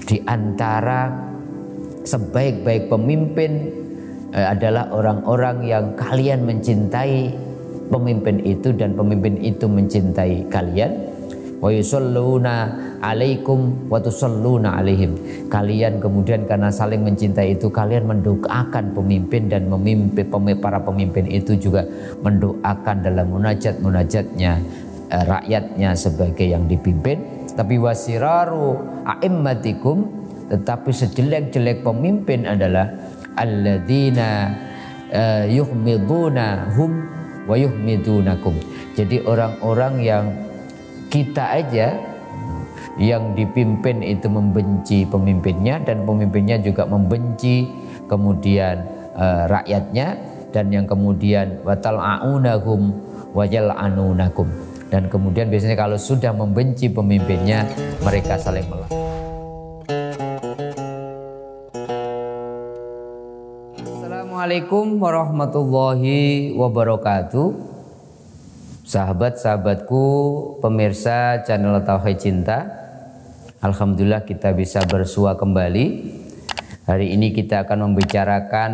di antara sebaik-baik pemimpin adalah orang-orang yang kalian mencintai pemimpin itu dan pemimpin itu mencintai kalian. Wa yusalluna alaikum wa tusalluna alaihim. Kalian kemudian karena saling mencintai itu kalian mendoakan pemimpin dan para pemimpin itu juga mendoakan dalam munajat-munajatnya rakyatnya sebagai yang dipimpin. Tapi wasiraru a'immatikum, tetapi sejelek-jelek pemimpin adalah alladzina yuhmidunahum wa yuhmidunakum. Jadi orang-orang yang kita aja yang dipimpin itu membenci pemimpinnya dan pemimpinnya juga membenci kemudian rakyatnya, dan yang kemudian watal'aunahum wa yal'anunakum, dan kemudian biasanya kalau sudah membenci pemimpinnya mereka saling melaknat. Assalamualaikum warahmatullahi wabarakatuh. Sahabat-sahabatku, pemirsa channel Tauhid Cinta, alhamdulillah kita bisa bersua kembali. Hari ini kita akan membicarakan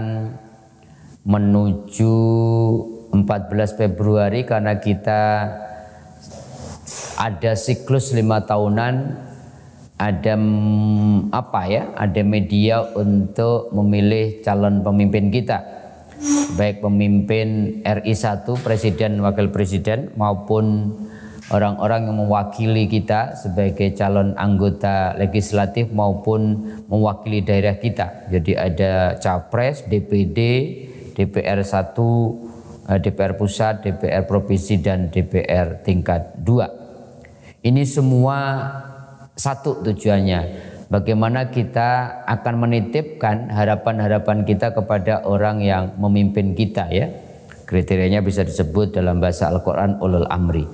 menuju 14 Februari karena kita ada siklus 5 tahunan, ada ada media untuk memilih calon pemimpin kita, baik pemimpin RI 1, presiden, wakil presiden, maupun orang-orang yang mewakili kita sebagai calon anggota legislatif maupun mewakili daerah kita. Jadi ada capres, DPD, DPR 1, DPR pusat, DPR provinsi, dan DPR tingkat 2. Ini semua satu tujuannya, bagaimana kita akan menitipkan harapan-harapan kita kepada orang yang memimpin kita, ya. Kriterianya bisa disebut dalam bahasa Al-Quran ulul amri.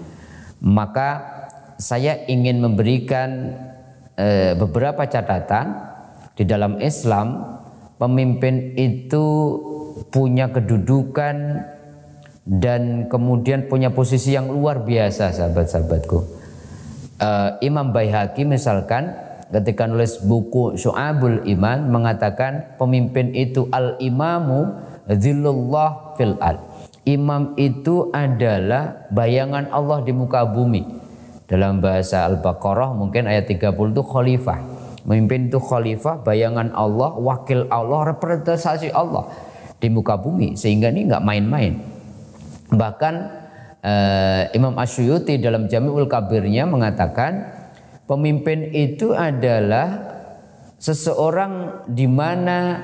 Maka saya ingin memberikan beberapa catatan. Di dalam Islam, pemimpin itu punya kedudukan dan kemudian punya posisi yang luar biasa, sahabat-sahabatku. Imam Baihaqi misalkan ketika nulis buku Syu'abul Iman mengatakan pemimpin itu al-imamu dzillullah fil ard. Imam itu adalah bayangan Allah di muka bumi. Dalam bahasa Al-Baqarah mungkin ayat 30 itu khalifah. Pemimpin itu khalifah, bayangan Allah, wakil Allah, representasi Allah di muka bumi, sehingga ini nggak main-main. Bahkan Imam Asyuyuti dalam Jami'ul Kabirnya mengatakan pemimpin itu adalah seseorang di mana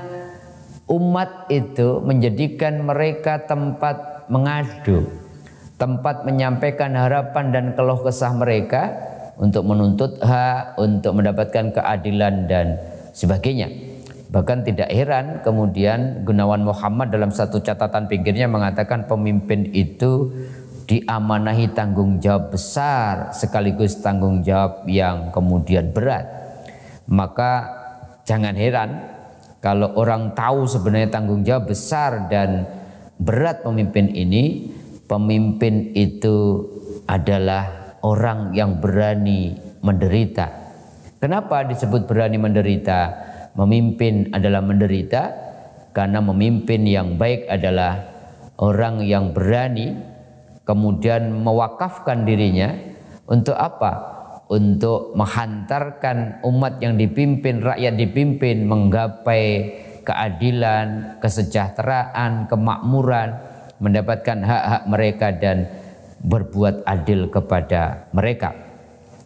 umat itu menjadikan mereka tempat mengadu, tempat menyampaikan harapan dan keluh kesah mereka untuk menuntut hak, untuk mendapatkan keadilan dan sebagainya. Bahkan tidak heran kemudian Gunawan Muhammad dalam satu catatan pinggirnya mengatakan pemimpin itu diamanahi tanggung jawab besar sekaligus tanggung jawab yang kemudian berat. Maka jangan heran kalau orang tahu sebenarnya tanggung jawab besar dan berat pemimpin ini. Pemimpin itu adalah orang yang berani menderita. Kenapa disebut berani menderita? Memimpin adalah menderita karena memimpin yang baik adalah orang yang berani kemudian mewakafkan dirinya untuk apa? Untuk menghantarkan umat yang dipimpin, rakyat dipimpin menggapai keadilan, kesejahteraan, kemakmuran, mendapatkan hak-hak mereka dan berbuat adil kepada mereka.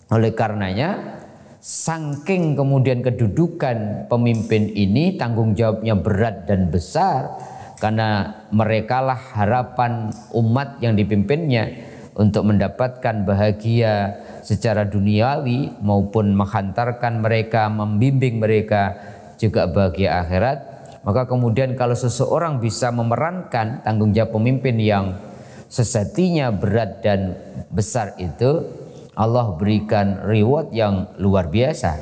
Oleh karenanya, saking kemudian kedudukan pemimpin ini tanggung jawabnya berat dan besar karena merekalah harapan umat yang dipimpinnya untuk mendapatkan bahagia secara duniawi maupun menghantarkan mereka, membimbing mereka juga bahagia akhirat. Maka kemudian kalau seseorang bisa memerankan tanggung jawab pemimpin yang sesatinya berat dan besar itu, Allah berikan reward yang luar biasa.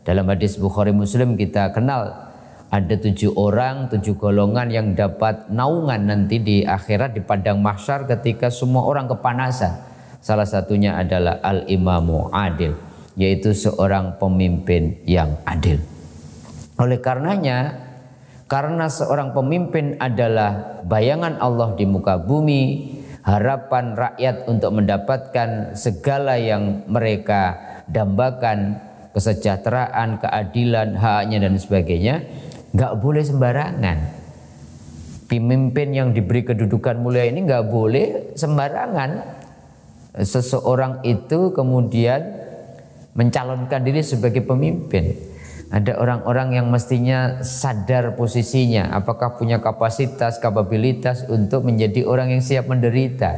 Dalam hadis Bukhari Muslim kita kenal ada 7 orang, 7 golongan yang dapat naungan nanti di akhirat di padang mahsyar ketika semua orang kepanasan. Salah satunya adalah al-imamu adil, yaitu seorang pemimpin yang adil. Oleh karenanya, karena seorang pemimpin adalah bayangan Allah di muka bumi, harapan rakyat untuk mendapatkan segala yang mereka dambakan, kesejahteraan, keadilan, haknya dan sebagainya, nggak boleh sembarangan. Pemimpin yang diberi kedudukan mulia ini nggak boleh sembarangan. Seseorang itu kemudian mencalonkan diri sebagai pemimpin. Ada orang-orang yang mestinya sadar posisinya, apakah punya kapasitas, kapabilitas untuk menjadi orang yang siap menderita.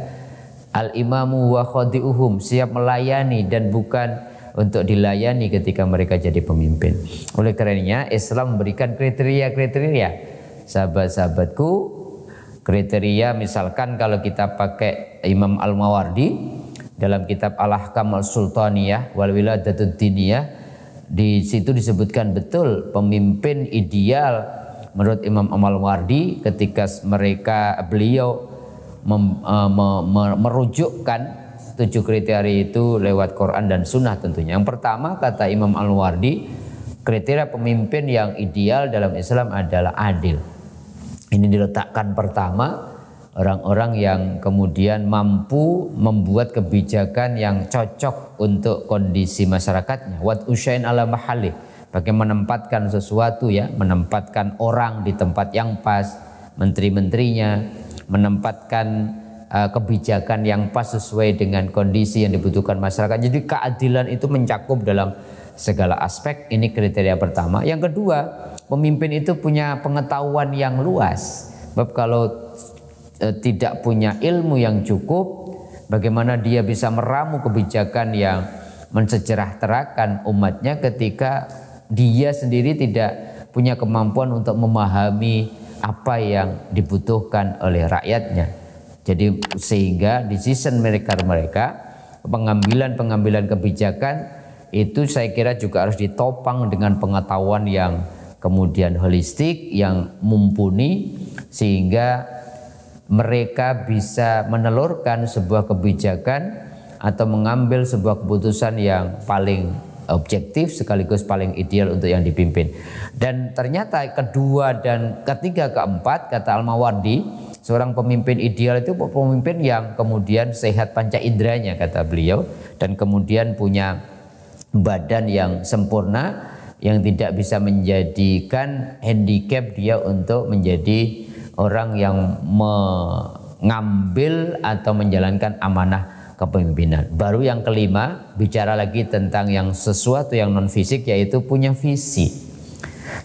Al-imamu wa khadi'uhum, siap melayani dan bukan untuk dilayani ketika mereka jadi pemimpin. Oleh karenanya Islam memberikan kriteria-kriteria. Sahabat-sahabatku, kriteria misalkan kalau kita pakai Imam Al-Mawardi dalam kitab Al-Ahkam Al-Sultaniyah wal Wiladatud Diniyah, di situ disebutkan betul pemimpin ideal menurut Imam Al-Mawardi ketika beliau merujukkan 7 kriteria itu lewat Quran dan Sunnah tentunya. Yang pertama kata Imam Al-Mawardi, kriteria pemimpin yang ideal dalam Islam adalah adil. Ini diletakkan pertama, orang-orang yang kemudian mampu membuat kebijakan yang cocok untuk kondisi masyarakatnya. Wat usyain ala mahali, bagaimana menempatkan sesuatu ya, menempatkan orang di tempat yang pas, menteri-menterinya, menempatkan kebijakan yang pas sesuai dengan kondisi yang dibutuhkan masyarakat. Jadi keadilan itu mencakup dalam segala aspek. Ini kriteria pertama. Yang kedua, pemimpin itu punya pengetahuan yang luas. Sebab kalau tidak punya ilmu yang cukup, bagaimana dia bisa meramu kebijakan yang mensejahterakan umatnya ketika dia sendiri tidak punya kemampuan untuk memahami apa yang dibutuhkan oleh rakyatnya. Jadi sehingga decision mereka pengambilan kebijakan itu saya kira juga harus ditopang dengan pengetahuan yang kemudian holistik, yang mumpuni, sehingga mereka bisa menelurkan sebuah kebijakan atau mengambil sebuah keputusan yang paling objektif sekaligus paling ideal untuk yang dipimpin. Dan ternyata kedua dan ketiga keempat kata Al-Mawardi, seorang pemimpin ideal itu pemimpin yang kemudian sehat panca inderanya kata beliau, dan kemudian punya badan yang sempurna yang tidak bisa menjadikan handicap dia untuk menjadi orang yang mengambil atau menjalankan amanah kepemimpinan. Baru yang kelima, bicara lagi tentang yang sesuatu yang non fisik, yaitu punya visi.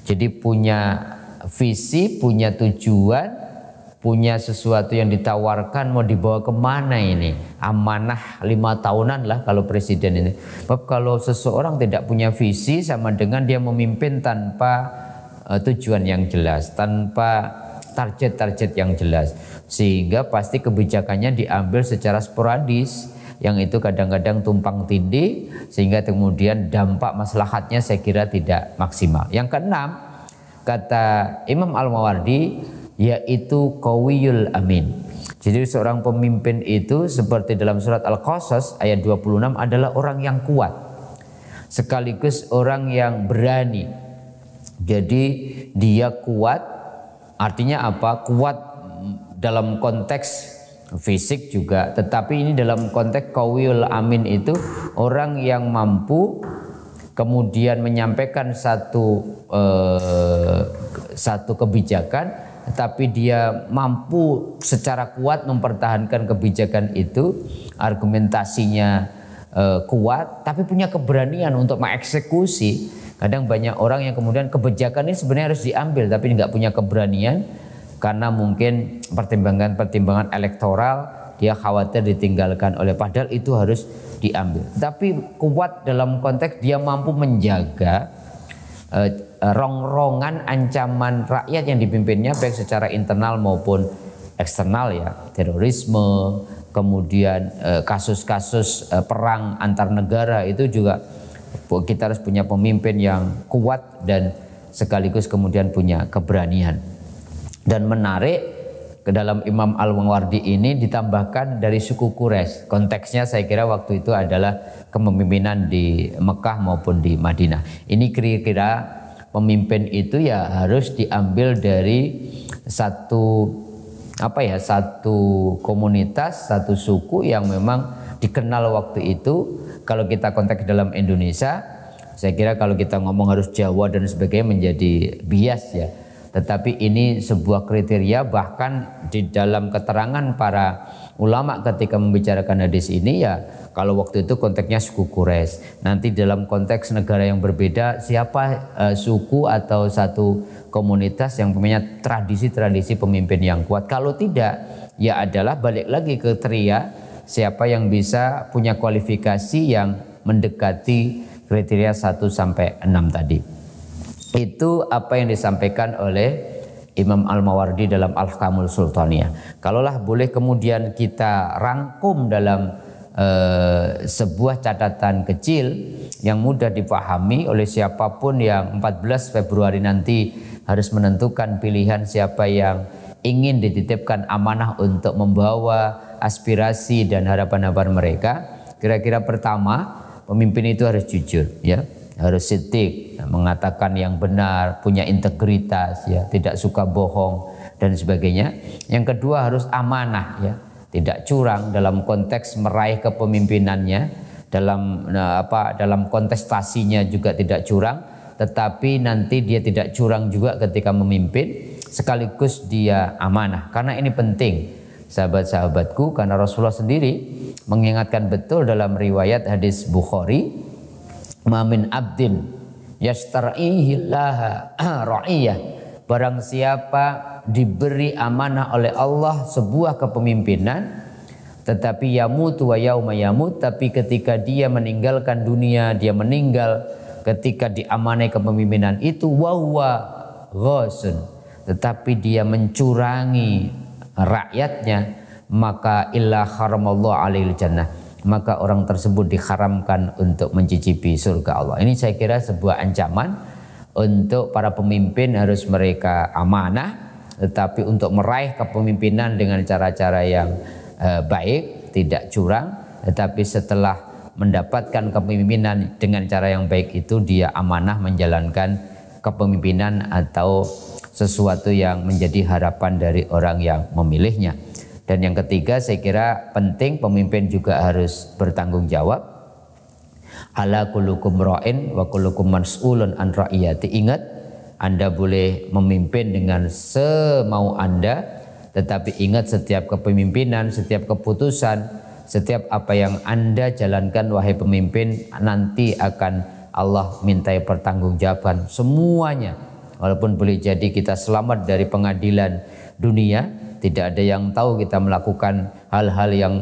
Jadi punya visi, punya tujuan, punya sesuatu yang ditawarkan mau dibawa kemana ini. Amanah 5 tahunan lah kalau presiden ini. Sebab kalau seseorang tidak punya visi sama dengan dia memimpin tanpa tujuan yang jelas, tanpa target-target yang jelas, sehingga pasti kebijakannya diambil secara sporadis, yang itu kadang-kadang tumpang tindih, sehingga kemudian dampak maslahatnya saya kira tidak maksimal. Yang keenam kata Imam Al-Mawardi, yaitu qawiyul amin. Jadi seorang pemimpin itu seperti dalam surat Al-Qasas ayat 26 adalah orang yang kuat sekaligus orang yang berani. Jadi dia kuat, artinya apa? Kuat dalam konteks fisik juga, tetapi ini dalam konteks qawiyul amin itu orang yang mampu kemudian menyampaikan satu kebijakan, tetapi dia mampu secara kuat mempertahankan kebijakan itu, argumentasinya kuat, tapi punya keberanian untuk mengeksekusi. Kadang banyak orang yang kemudian kebijakan ini sebenarnya harus diambil tapi nggak punya keberanian karena mungkin pertimbangan elektoral, dia khawatir ditinggalkan oleh, padahal itu harus diambil. Tapi kuat dalam konteks dia mampu menjaga rongrongan ancaman rakyat yang dipimpinnya baik secara internal maupun eksternal ya, terorisme, kemudian kasus-kasus perang antar negara, itu juga kita harus punya pemimpin yang kuat dan sekaligus kemudian punya keberanian. Dan menarik, ke dalam Imam Al-Mawardi ini ditambahkan dari suku Quraisy. Konteksnya saya kira waktu itu adalah kepemimpinan di Mekah maupun di Madinah. Ini kira-kira pemimpin itu ya harus diambil dari satu komunitas, satu suku yang memang dikenal waktu itu. Kalau kita konteks dalam Indonesia, saya kira kalau kita ngomong harus Jawa dan sebagainya menjadi bias ya. Tetapi ini sebuah kriteria, bahkan di dalam keterangan para ulama ketika membicarakan hadis ini ya, kalau waktu itu konteksnya suku Quraisy. Nanti dalam konteks negara yang berbeda, siapa suku atau satu komunitas yang punya tradisi-tradisi pemimpin yang kuat. Kalau tidak, ya adalah balik lagi ke tria, siapa yang bisa punya kualifikasi yang mendekati kriteria 1 sampai 6 tadi. Itu apa yang disampaikan oleh Imam Al-Mawardi dalam Al-Ahkamul Sultaniyah. Kalaulah boleh kemudian kita rangkum dalam sebuah catatan kecil yang mudah dipahami oleh siapapun yang 14 Februari nanti harus menentukan pilihan siapa yang ingin dititipkan amanah untuk membawa aspirasi dan harapan-harapan mereka. Kira-kira pertama, pemimpin itu harus jujur ya, harus siddiq, mengatakan yang benar, punya integritas ya, tidak suka bohong dan sebagainya. Yang kedua harus amanah ya, tidak curang dalam konteks meraih kepemimpinannya, dalam kontestasinya juga tidak curang, tetapi nanti dia tidak curang juga ketika memimpin, sekaligus dia amanah. Karena ini penting sahabat-sahabatku, karena Rasulullah sendiri mengingatkan betul dalam riwayat hadis Bukhari, "Ma min abdin yastar'ihillaha ra'iyah." Barang siapa diberi amanah oleh Allah sebuah kepemimpinan, tetapi yamutu wa yauma yamut, tapi ketika dia meninggalkan dunia, dia meninggal ketika diamanai kepemimpinan itu, wa huwa ghasun, tetapi dia mencurangi rakyatnya, maka illa haramallahu alaihil jannah, maka orang tersebut diharamkan untuk mencicipi surga Allah. Ini saya kira sebuah ancaman untuk para pemimpin, harus mereka amanah, tetapi untuk meraih kepemimpinan dengan cara-cara yang baik, tidak curang, tetapi setelah mendapatkan kepemimpinan dengan cara yang baik itu dia amanah menjalankan kepemimpinan atau sesuatu yang menjadi harapan dari orang yang memilihnya. Dan yang ketiga, saya kira penting pemimpin juga harus bertanggung jawab. Ala kullukum ra'in wa kullukum mas'ulun an ra'iyati. Ingat, Anda boleh memimpin dengan semau Anda, tetapi ingat setiap kepemimpinan, setiap keputusan, setiap apa yang Anda jalankan wahai pemimpin, nanti akan Allah mintai pertanggungjawaban semuanya. Walaupun boleh jadi kita selamat dari pengadilan dunia, tidak ada yang tahu kita melakukan hal-hal yang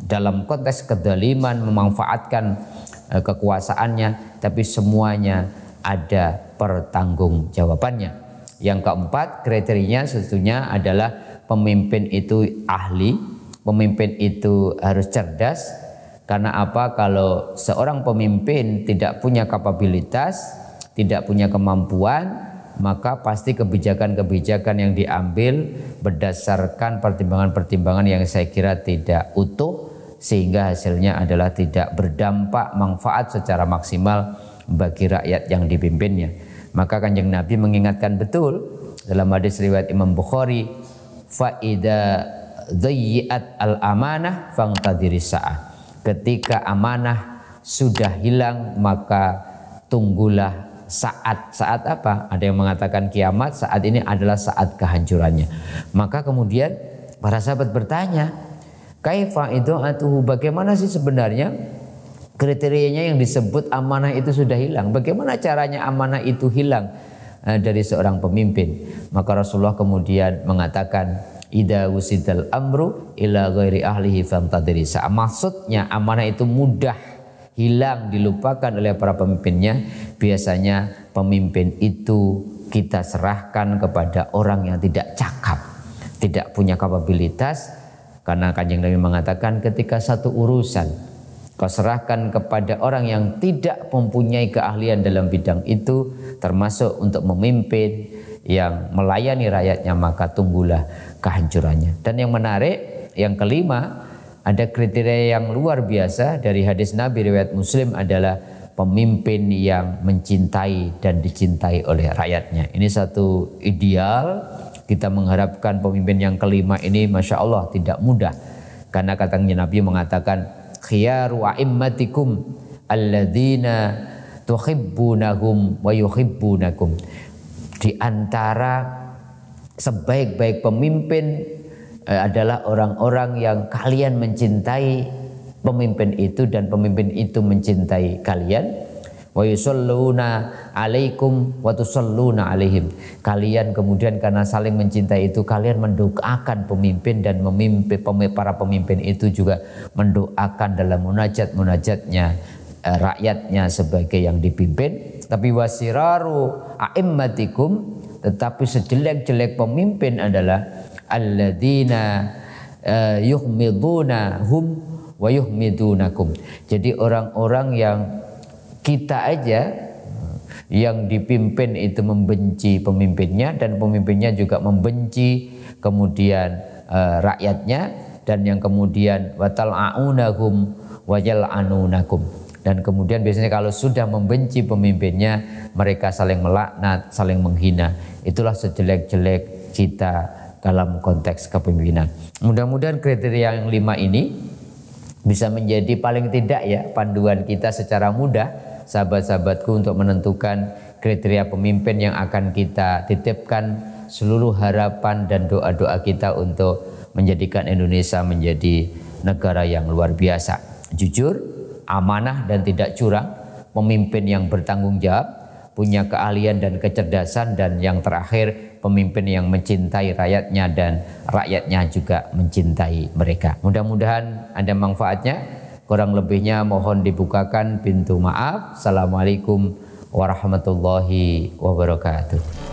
dalam konteks kedaliman, memanfaatkan kekuasaannya, tapi semuanya ada pertanggungjawabannya. Yang keempat, kriterianya tentunya adalah pemimpin itu ahli, pemimpin itu harus cerdas. Karena apa? Kalau seorang pemimpin tidak punya kapabilitas, tidak punya kemampuan, maka pasti kebijakan-kebijakan yang diambil berdasarkan pertimbangan-pertimbangan yang saya kira tidak utuh, sehingga hasilnya adalah tidak berdampak manfaat secara maksimal bagi rakyat yang dipimpinnya. Maka Kanjeng Nabi mengingatkan betul dalam hadis riwayat Imam Bukhari, fa idza dhayyi'at al-amanah fangtadiris sa'ah. Ketika amanah sudah hilang, maka tunggulah saat. Saat apa? Ada yang mengatakan kiamat, saat ini adalah saat kehancurannya. Maka kemudian para sahabat bertanya, kaifa idu'atuhu, bagaimana sih sebenarnya kriterianya yang disebut amanah itu sudah hilang? Bagaimana caranya amanah itu hilang dari seorang pemimpin? Maka Rasulullah kemudian mengatakan, idza wusidal amru ila ghairi ahlihi fantadrisa. Maksudnya amanah itu mudah hilang, dilupakan oleh para pemimpinnya. Biasanya pemimpin itu kita serahkan kepada orang yang tidak cakap, tidak punya kapabilitas. Karena Kanjeng Nabi mengatakan, ketika satu urusan kau serahkan kepada orang yang tidak mempunyai keahlian dalam bidang itu, termasuk untuk memimpin yang melayani rakyatnya, maka tunggulah kehancurannya. Dan yang menarik, yang kelima, ada kriteria yang luar biasa dari hadis Nabi riwayat Muslim adalah pemimpin yang mencintai dan dicintai oleh rakyatnya. Ini satu ideal. Kita mengharapkan pemimpin yang kelima ini Masya Allah tidak mudah. Karena katanya Nabi mengatakan, khiyaru a'immatikum alladzina tuhibbunahum wa yuhibbunakum. Di antara sebaik-baik pemimpin adalah orang-orang yang kalian mencintai pemimpin itu dan pemimpin itu mencintai kalian. Wa yusalluna alaikum wa tusalluna alaihim. Kalian kemudian karena saling mencintai itu kalian mendoakan pemimpin dan para pemimpin itu juga mendoakan dalam munajat-munajatnya rakyatnya sebagai yang dipimpin. Tapi wasiraru a'immatikum, tetapi sejelek-jelek pemimpin adalah alladzina yuhmidunahum wa yuhmidunakum. Jadi orang-orang yang kita aja yang dipimpin itu membenci pemimpinnya dan pemimpinnya juga membenci kemudian rakyatnya, dan yang kemudian watal'aunahum wa yal'anunakum. Dan kemudian biasanya kalau sudah membenci pemimpinnya mereka saling melaknat, saling menghina. Itulah sejelek-jelek kita dalam konteks kepemimpinan. Mudah-mudahan kriteria yang 5 ini bisa menjadi paling tidak ya panduan kita secara mudah, sahabat-sahabatku, untuk menentukan kriteria pemimpin yang akan kita titipkan seluruh harapan dan doa-doa kita untuk menjadikan Indonesia menjadi negara yang luar biasa. Jujur, amanah dan tidak curang, pemimpin yang bertanggung jawab, punya keahlian dan kecerdasan, dan yang terakhir pemimpin yang mencintai rakyatnya dan rakyatnya juga mencintai mereka. Mudah-mudahan ada manfaatnya. Kurang lebihnya mohon dibukakan pintu maaf. Assalamualaikum warahmatullahi wabarakatuh.